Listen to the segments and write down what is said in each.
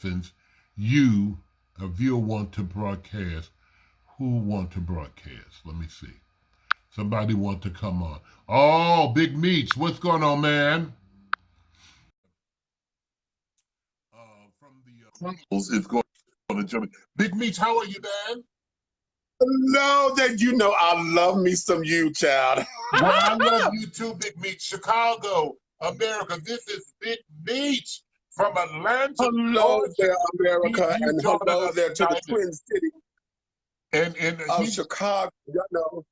since you, a viewer, want to broadcast. Who want to broadcast? Let me see. Somebody want to come on. Oh, Big Meach, what's going on, man? From the Chronicles is going to jump in. Big Meach, how are you, man? No, that you know I love me some you, child. Well, I love you too, Big Meach. Chicago, America. This is Big Meach from Atlanta, Hello Georgia. there, America, He's and joining hello us there to the tonight. Twin Cities And of he's Chicago. You know,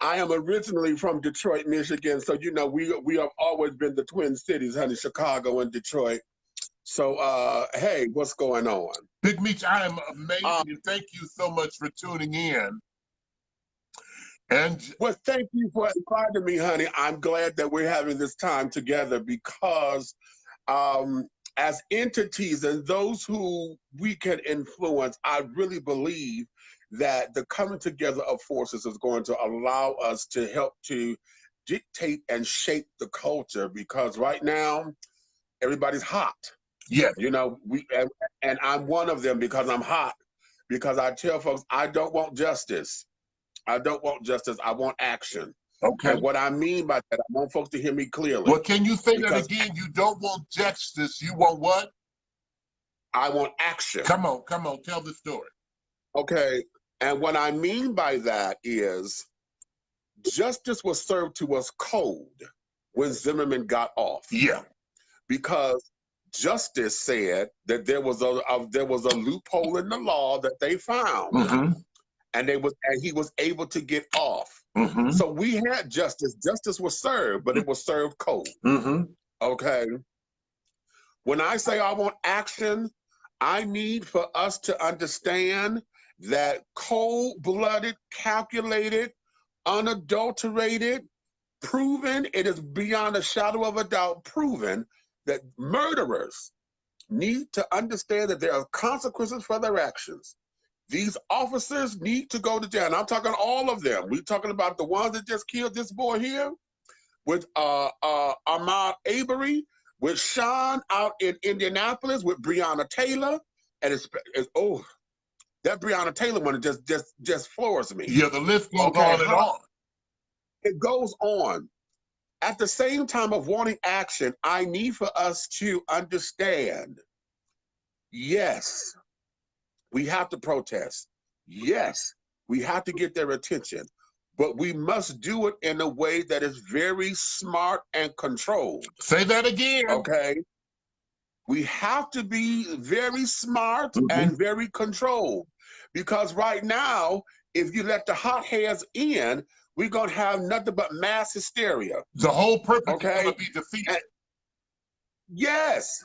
I am originally from Detroit, Michigan, so you know we have always been the Twin Cities, honey, Chicago and Detroit. So, hey, what's going on? Big Meach. I am amazing, and thank you so much for tuning in. And well, thank you for inviting me, honey. I'm glad that we're having this time together because as entities and those who we can influence, I really believe that the coming together of forces is going to allow us to help to dictate and shape the culture because right now everybody's hot. yeah, You know, and I'm one of them because I'm hot. Because I tell folks I don't want justice. I don't want justice. I want action. okay. And what I mean by that, I want folks to hear me clearly. Well, can you say that Because again? You don't want justice. You want what? I want action. Come on, tell the story. Okay. And what I mean by that is justice was served to us cold when Zimmerman got off. Yeah. Because justice said that there was a loophole in the law that they found. Mm-hmm. And he was able to get off. Mm-hmm. So we had justice. Justice was served, but it was served cold. Mm-hmm. Okay. When I say I want action, I need for us to understand that cold-blooded, calculated, unadulterated, proven, it is beyond a shadow of a doubt proven that murderers need to understand that there are consequences for their actions. These officers need to go to jail. And I'm talking all of them. We're talking about the ones that just killed this boy here with Ahmaud Arbery, with Sean out in Indianapolis, with Breonna Taylor. And that Breonna Taylor one just floors me. Yeah, the list goes on and on. It goes on. At the same time of wanting action, I need for us to understand, yes, we have to protest. Yes, we have to get their attention, but we must do it in a way that is very smart and controlled. Say that again. Okay. We have to be very smart and very controlled because right now, if you let the hotheads in, we're going to have nothing but mass hysteria. The whole purpose is going to be defeated. Yes.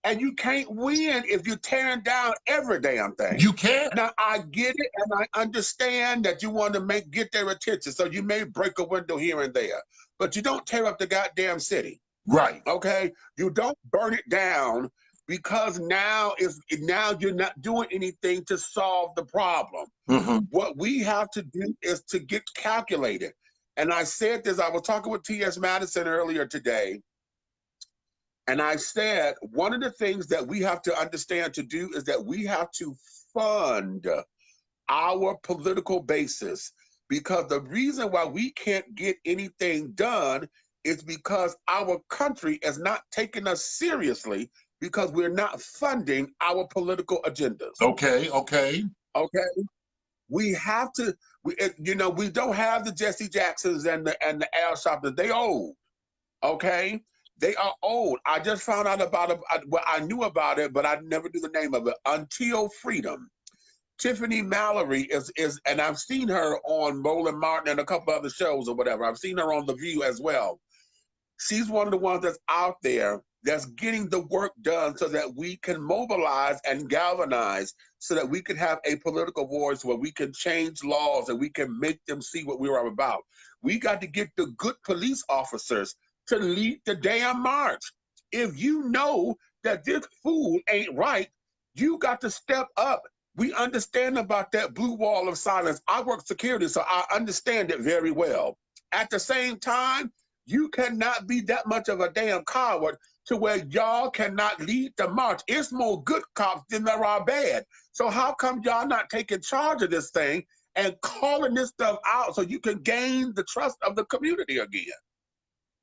And you can't win if you're tearing down every damn thing. You can't. Now, I get it, and I understand that you want to get their attention, so you may break a window here and there, but you don't tear up the goddamn city. Right. Okay? You don't burn it down because now you're not doing anything to solve the problem. What we have to do is to get calculated. And I said this, I was talking with T.S. Madison earlier today, and I said, one of the things that we have to understand to do is that we have to fund our political basis, because the reason why we can't get anything done is because our country is not taking us seriously because we're not funding our political agendas. Okay. We have to, we don't have the Jesse Jacksons and the Al Sharptons. They old, okay? They are old. I just found out about it. Well, I knew about it, but I never knew the name of it. Until Freedom. Tiffany Mallory is, and I've seen her on Roland Martin and a couple other shows or whatever. I've seen her on The View as well. She's one of the ones that's out there that's getting the work done so that we can mobilize and galvanize so that we can have a political voice where we can change laws and we can make them see what we are about. We got to get the good police officers to lead the damn march. If you know that this fool ain't right, you got to step up. We understand about that blue wall of silence. I work security, so I understand it very well. At the same time, you cannot be that much of a damn coward to where y'all cannot lead the march. It's more good cops than there are bad. So how come y'all not taking charge of this thing and calling this stuff out so you can gain the trust of the community again?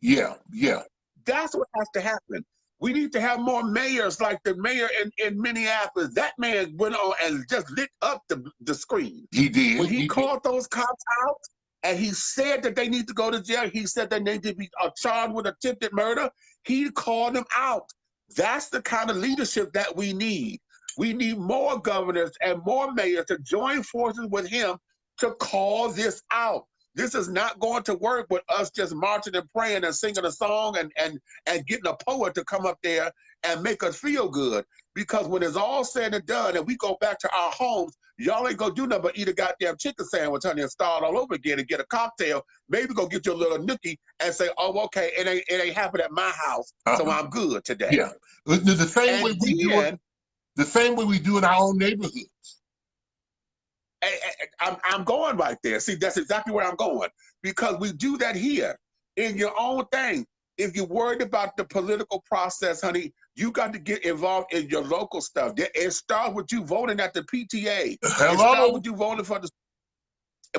Yeah, yeah. That's what has to happen. We need to have more mayors like the mayor in Minneapolis. That man went on and just lit up the screen. He did. When he called those cops out and he said that they need to go to jail, he said that they need to be charged with attempted murder, he called them out. That's the kind of leadership that we need. We need more governors and more mayors to join forces with him to call this out. This is not going to work with us just marching and praying and singing a song and getting a poet to come up there and make us feel good. Because when it's all said and done and we go back to our homes, y'all ain't gonna do nothing but eat a goddamn chicken sandwich, honey, and start all over again and get a cocktail. Maybe go get your little nookie and say, oh, okay, it ain't happened at my house, so I'm good today. Yeah, the same way we do it. The same way we do in our own neighborhoods. I'm going right there. See, that's exactly where I'm going. Because we do that here in your own thing. If you're worried about the political process, honey, you got to get involved in your local stuff. It starts with you voting at the PTA. Hello? It starts with you voting for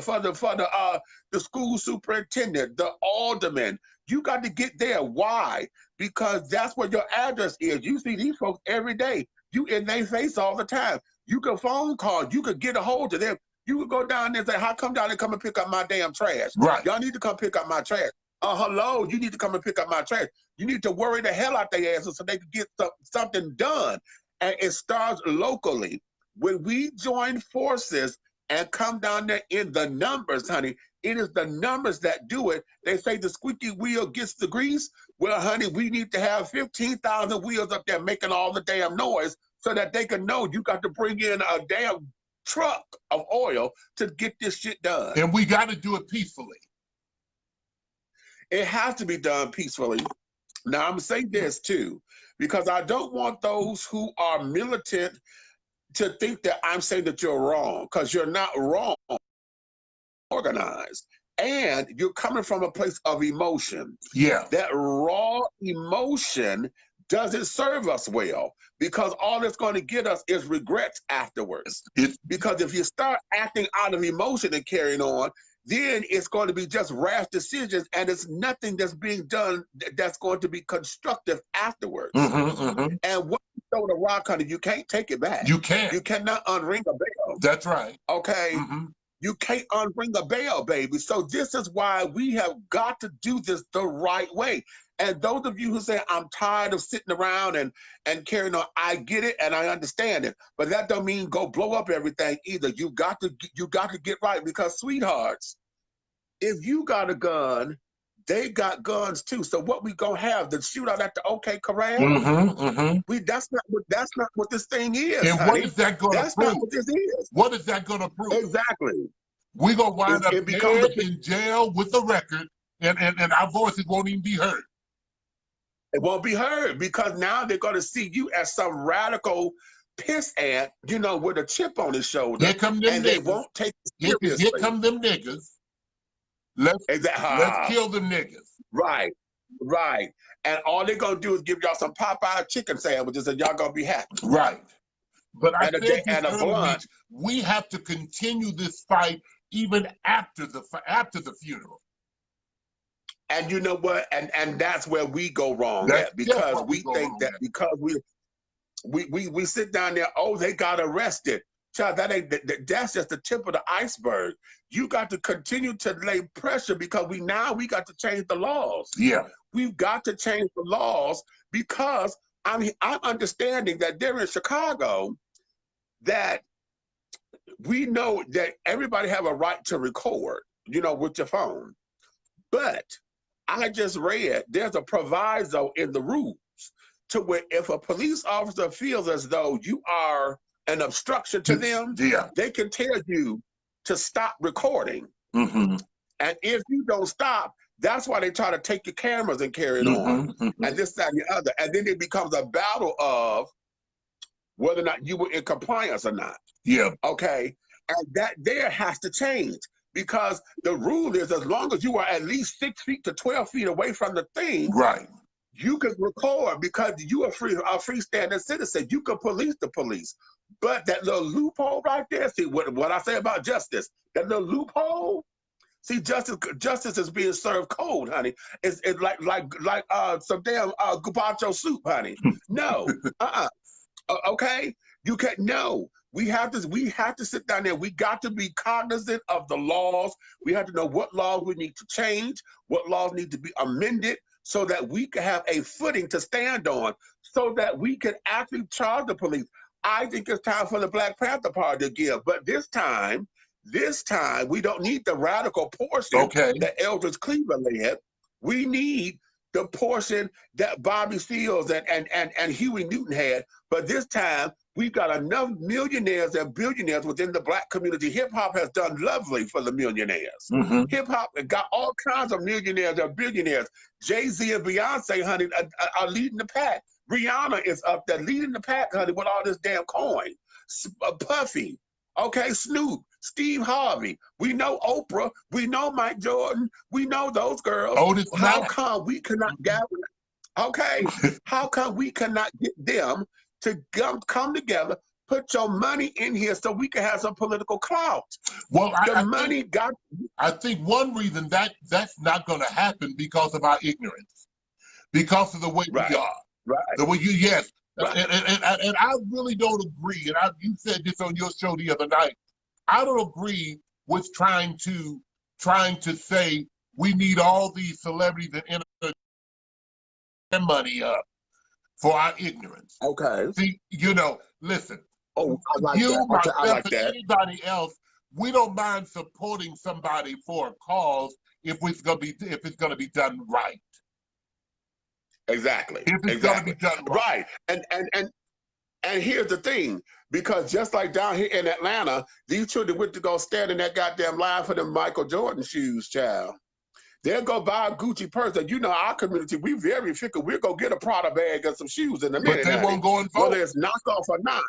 the school superintendent, the alderman. You got to get there. Why? Because that's where your address is. You see these folks every day. You in their face all the time. You can phone call. You could get a hold of them. You could go down there and say, how come down there come and pick up my damn trash? Right. Y'all need to come pick up my trash. Hello, you need to come and pick up my trash. You need to worry the hell out their asses so they can get something done. And it starts locally. When we join forces and come down there in the numbers, honey, it is the numbers that do it. They say the squeaky wheel gets the grease. Well, honey, we need to have 15,000 wheels up there making all the damn noise so that they can know you got to bring in a damn truck of oil to get this shit done. And we got to do it peacefully. It has to be done peacefully. Now, I'm going to say this too, because I don't want those who are militant to think that I'm saying that you're wrong, because you're not wrong. Organized. And you're coming from a place of emotion. Yeah. That raw emotion doesn't serve us well, because all it's going to get us is regrets afterwards. Because if you start acting out of emotion and carrying on, then it's going to be just rash decisions, and it's nothing that's being done that's going to be constructive afterwards. And what you throw the rock under, you can't take it back. You can't. You cannot unring a bell. That's right. Okay? You can't unring a bell, baby. So this is why we have got to do this the right way. And those of you who say, I'm tired of sitting around and carrying on, I get it and I understand it. But that don't mean go blow up everything either. You got to get right, because sweethearts, if you got a gun, they got guns too. So what we gonna have, the shootout at the OK Corral? That's not what this thing is. And honey. what is that gonna That's prove? not what this is. What is that gonna prove? Exactly. We're gonna wind up in jail with a record, and our voices won't even be heard. It won't be heard, because now they're gonna see you as some radical piss ant, with a chip on his shoulder. Here come them and niggas. They won't take it seriously. Here come them niggas. Let's kill them niggas. Right. And all they're gonna do is give y'all some Popeye chicken sandwiches, and y'all gonna be happy. Right. But I said this earlier, we have to continue this fight even after the funeral. And you know what? And that's where we go wrong at, because we think that because we sit down there, oh, they got arrested. Child, that's just the tip of the iceberg. You got to continue to lay pressure, because we got to change the laws. Yeah. We've got to change the laws, because I'm understanding that there in Chicago that we know that everybody have a right to record, with your phone. But I just read there's a proviso in the rules to where if a police officer feels as though you are an obstruction to them, they can tell you to stop recording. And if you don't stop, that's why they try to take your cameras and carry it on, and this, that, and the other. And then it becomes a battle of whether or not you were in compliance or not. Yeah. Okay. And that there has to change, because the rule is as long as you are at least 6 feet to 12 feet away from the thing, right, You could record because you are a freestanding citizen. You could police the police. But that little loophole right there, see what I say about justice, that little loophole, see, justice is being served cold, honey. It's like some damn gazpacho soup, honey. No, okay, you can't. No, we have to sit down there. We got to be cognizant of the laws. We have to know what laws we need to change, what laws need to be amended, so that we can have a footing to stand on, so that we can actually charge the police. I think it's time for the Black Panther Party to give, but this time we don't need the radical portion that Eldridge Cleaver led. We need the portion that Bobby Seals and Huey Newton had. But this time, we've got enough millionaires and billionaires within the Black community. Hip hop has done lovely for the millionaires. Hip hop got all kinds of millionaires and billionaires. Jay-Z and Beyonce, honey, are leading the pack. Rihanna is up there leading the pack, honey, with all this damn coin. Puffy, okay, Snoop, Steve Harvey. We know Oprah. We know Mike Jordan. We know those girls. Otis How Mack. come we cannot gather? Okay, how come we cannot get them to come together, put your money in here so we can have some political clout? Well, I think one reason that's not going to happen because of our ignorance, because of the way we are. Right. The way you, yes. Right. And I really don't agree, and you said this on your show the other night, I don't agree with trying to say we need all these celebrities and entertainment money up for our ignorance. Okay. See, listen. Oh, I like you, that. myself, I like and that. anybody else, we don't mind supporting somebody for a cause if it's gonna be done right. Exactly. If it's gonna be done right. And here's the thing, because just like down here in Atlanta, these children went to go stand in that goddamn line for them Michael Jordan shoes, child. They'll go buy a Gucci purse. And our community, we very fickle. We'll go get a Prada bag and some shoes in a minute. But they won't go and vote. Whether it's knockoff or not.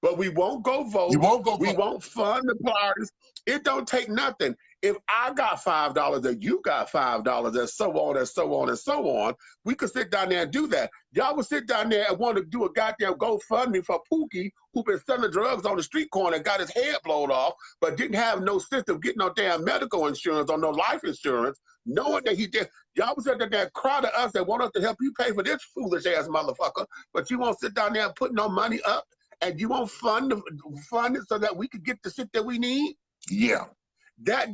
But we won't go vote. You won't go vote. We won't fund the parties. It don't take nothing. If I got $5 and you got $5 and so on and so on and so on, we could sit down there and do that. Y'all would sit down there and want to do a goddamn GoFundMe for Pookie, who been selling drugs on the street corner and got his head blown off, but didn't have no system, getting no damn medical insurance or no life insurance, knowing that he did. Y'all would sit down there and cry to us and want us to help you pay for this foolish ass motherfucker, but you won't sit down there and put no money up, and you won't fund it so that we could get the shit that we need? Yeah. That's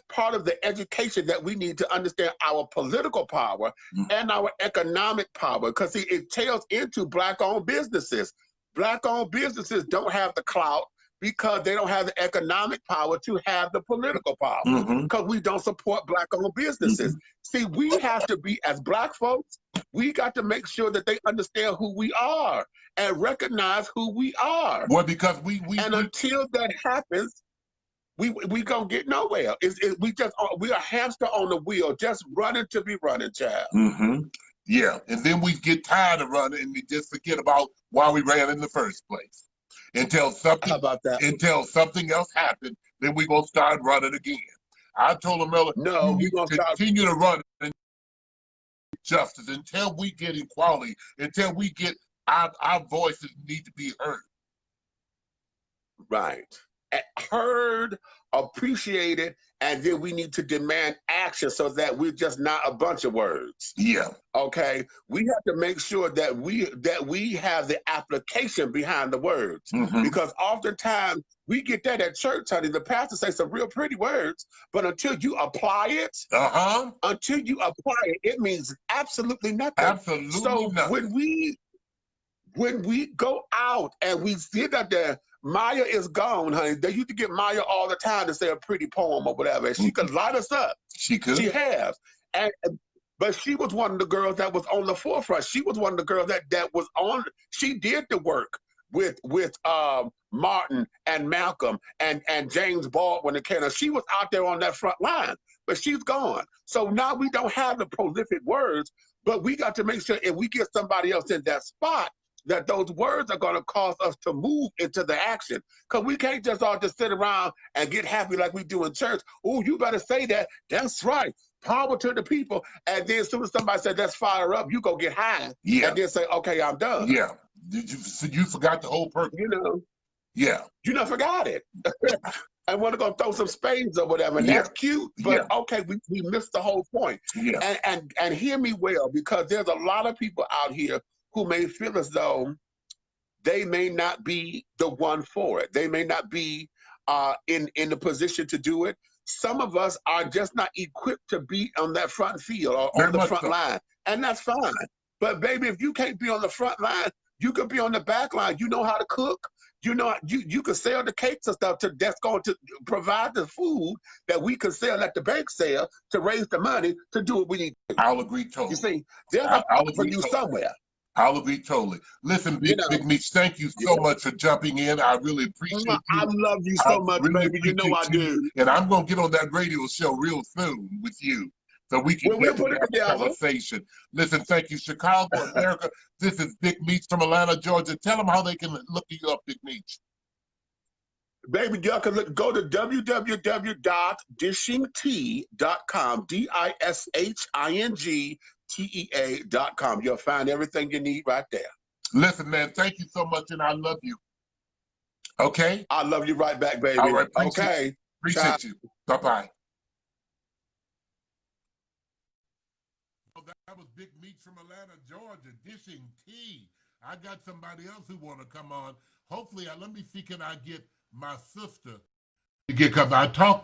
part of the education that we need to understand our political power and our economic power. Because see, it tails into Black-owned businesses. Black-owned businesses don't have the clout because they don't have the economic power to have the political power. Because we don't support Black-owned businesses. See, we have to be, as Black folks, we got to make sure that they understand who we are and recognize who we are. Well, because until that happens, we gonna get nowhere. We are hamster on the wheel, just running to be running, child. Yeah, and then we get tired of running and we just forget about why we ran in the first place. Until something else happened, then we're gonna start running again. I told him, no, we're gonna continue to run justice until we get equality, until we get our voices need to be heard. Right. Heard, appreciated, and then we need to demand action so that we're just not a bunch of words. Yeah. Okay. We have to make sure that we have the application behind the words. Because oftentimes we get that at church, honey. The pastor says some real pretty words, but until you apply it, it means absolutely nothing. Absolutely so nothing. When we go out and we sit out there, Maya is gone, honey. They used to get Maya all the time to say a pretty poem or whatever. And she could light us up. She could. She has. But she was one of the girls that was on the forefront. She was one of the girls that was on. She did the work with Martin and Malcolm and James Baldwin and Kenneth. She was out there on that front line, but she's gone. So now we don't have the prolific words, but we got to make sure if we get somebody else in that spot, that those words are going to cause us to move into the action. Because we can't just all just sit around and get happy like we do in church. Oh, you better say that. That's right. Power to the people. And then as soon as somebody said, let's fire up, you go get high. Yeah. And then say, okay, I'm done. Yeah. You forgot the whole purpose. You know. Yeah. You done forgot it. And we're gonna throw some spades or whatever. And that's cute. But okay, we missed the whole point. Yeah. And hear me well, because there's a lot of people out here who may feel as though they may not be the one for it. They may not be in the position to do it. Some of us are just not equipped to be on that front field or on the front line. And that's fine. But baby, if you can't be on the front line, you could be on the back line. You know how to cook. You know, you could sell the cakes and stuff that's going to provide the food that we can sell at the bank sale to raise the money to do what we need to do. I'll agree totally. You see, there's a problem for you somewhere. I'll agree totally. Listen, Big Meach, thank you so much for jumping in. I really appreciate you. I love you so much, really, baby. You know I do. And I'm going to get on that radio show real soon with you so we can we'll put it together. Conversation. Listen, thank you, Chicago, America. This is Big Meach from Atlanta, Georgia. Tell them how they can look you up, Big Meach. Baby, y'all can go to www.dishingtea.com, DISHINGTEA.com. You'll find everything you need right there. Listen, man, thank you so much, and I love you. Okay? I love you right back, baby. All right, appreciate you. Bye-bye. That was Big Meach from Atlanta, Georgia, dishing tea. I got somebody else who want to come on. Hopefully, let me see, can I get my sister? Because I talked